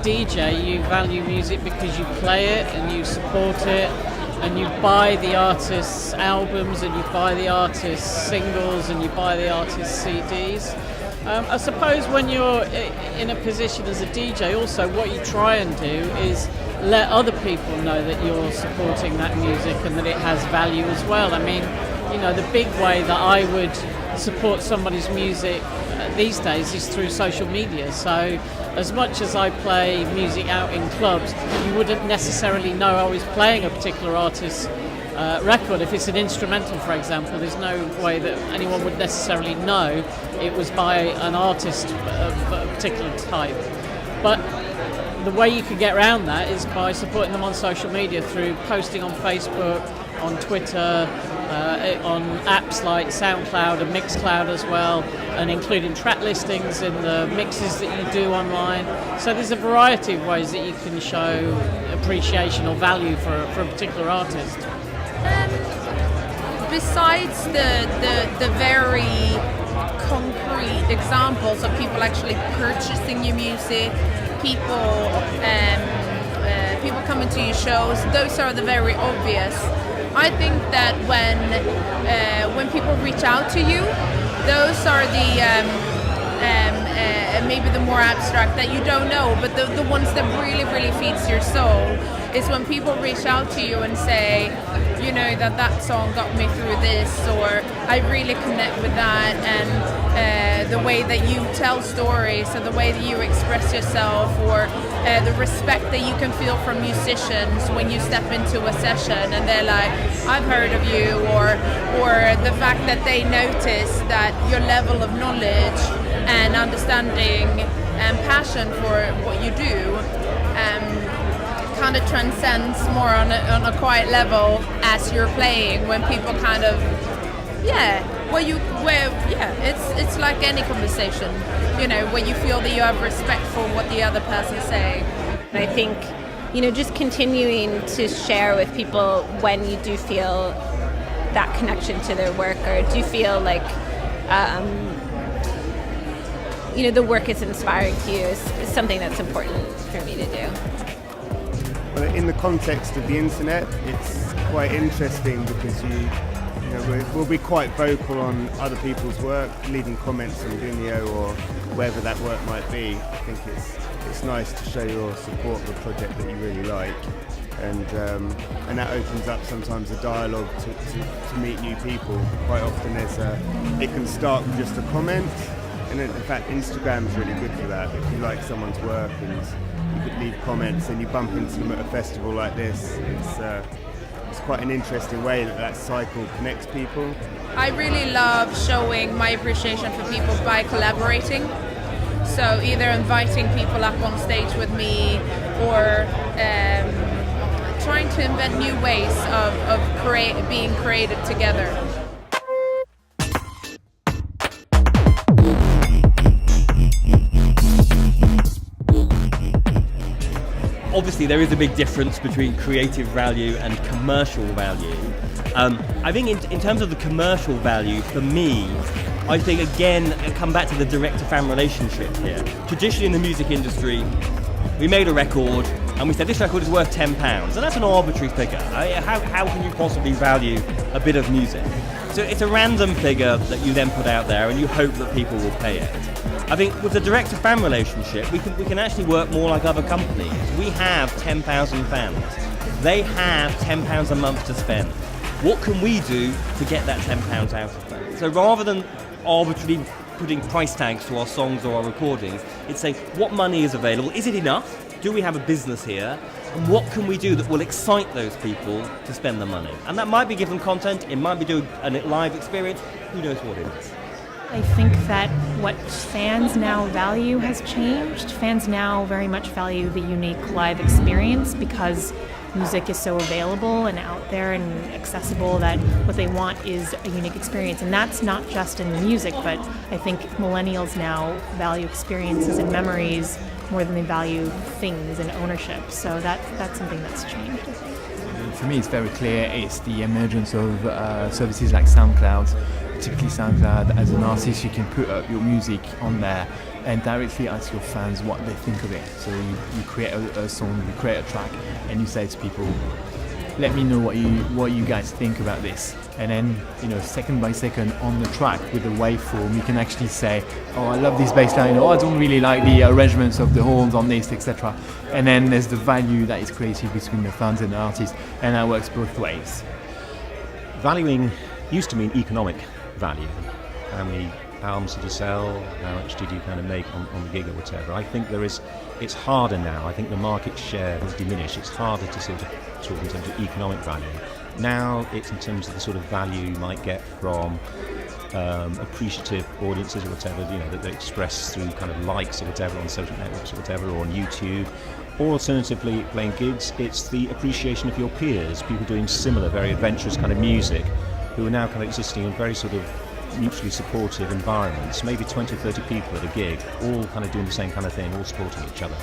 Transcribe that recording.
DJ, you value music because you play it and you support it and you buy the artist's albums and you buy the artist's singles and you buy the artist's CDs. I suppose when you're in a position as a DJ, also what you try and do is let other people know that you're supporting that music and that it has value as well. I mean, you know, the big way that I would support somebody's music these days is through social media. So as much as I play music out in clubs, you wouldn't necessarily know I was playing a particular artist's record. If it's an instrumental, for example, there's no way that anyone would necessarily know it was by an artist of a particular type. But the way you can get around that is by supporting them on social media through posting on Facebook, on Twitter, on apps like SoundCloud and Mixcloud as well, and including track listings in the mixes that you do online. So there's a variety of ways that you can show appreciation or value for a particular artist. Besides the very concrete examples of people actually purchasing your music, people coming to your shows, those are the very obvious. I think that when people reach out to you, those are the maybe the more abstract that you don't know, but the ones that really, really feeds your soul is when people reach out to you and say, you know, that song got me through this, or I really connect with that, and the way that you tell stories, or the way that you express yourself, or the respect that you can feel from musicians when you step into a session and they're like, I've heard of you, or the fact that they notice that your level of knowledge and understanding and passion for what you do kind of transcends more on a quiet level as you're playing, when people kind of it's like any conversation, you know, where you feel that you have respect for what the other person's saying. And I think, you know, just continuing to share with people when you do feel that connection to their work, or do you feel like you know, the work is inspiring to you, is something that's important for me to do. Well, in the context of the internet, it's quite interesting because we'll be quite vocal on other people's work, leaving comments on Vimeo or wherever that work might be. I think it's nice to show your support of a project that you really like, and that opens up sometimes a dialogue to meet new people. Quite often it can start with just a comment, and in fact Instagram's really good for that. If you like someone's work and you could leave comments and you bump into them at a festival like this, it's quite an interesting way that cycle connects people. I really love showing my appreciation for people by collaborating. So either inviting people up on stage with me, or trying to invent new ways of being creative together. Obviously, there is a big difference between creative value and commercial value. I think in terms of the commercial value, for me, I think, again, I come back to the director-fan relationship here. Traditionally in the music industry, we made a record and we said this record is worth £10, and that's an arbitrary figure. How can you possibly value a bit of music? So it's a random figure that you then put out there and you hope that people will pay it. I think with the director-fan relationship, we can actually work more like other companies. We have 10,000 fans. They have £10 a month to spend. What can we do to get that £10 out of them? So rather than arbitrarily putting price tags to our songs or our recordings, it's saying, what money is available? Is it enough? Do we have a business here? And what can we do that will excite those people to spend the money? And that might be given content, it might be doing a live experience, who knows what it is. I think that what fans now value has changed. Fans now very much value the unique live experience because music is so available and out there and accessible that what they want is a unique experience. And that's not just in the music, but I think millennials now value experiences and memories more than they value things and ownership. So that's something that's changed, I think. For me, it's very clear. It's the emergence of services like SoundCloud typically SoundCloud, as an artist, you can put up your music on there and directly ask your fans what they think of it. So you create a song, you create a track, and you say to people, let me know what you guys think about this. And then, second by second on the track with the waveform, you can actually say, oh, I love this bass line, or I don't really like the arrangements of the horns on this, etc. And then there's the value that is created between the fans and the artist, and that works both ways. Valuing used to mean economic value. How many albums did you sell? How much did you kind of make on the gig or whatever? I think it's harder now. I think the market share has diminished. It's harder to sort of talk in terms of economic value. Now it's in terms of the sort of value you might get from appreciative audiences or whatever, that they express through kind of likes or whatever on social networks or whatever, or on YouTube. Or alternatively, playing gigs, it's the appreciation of your peers, people doing similar, very adventurous kind of music, who are now kind of existing in very sort of mutually supportive environments, maybe 20 or 30 people at a gig, all kind of doing the same kind of thing, all supporting each other.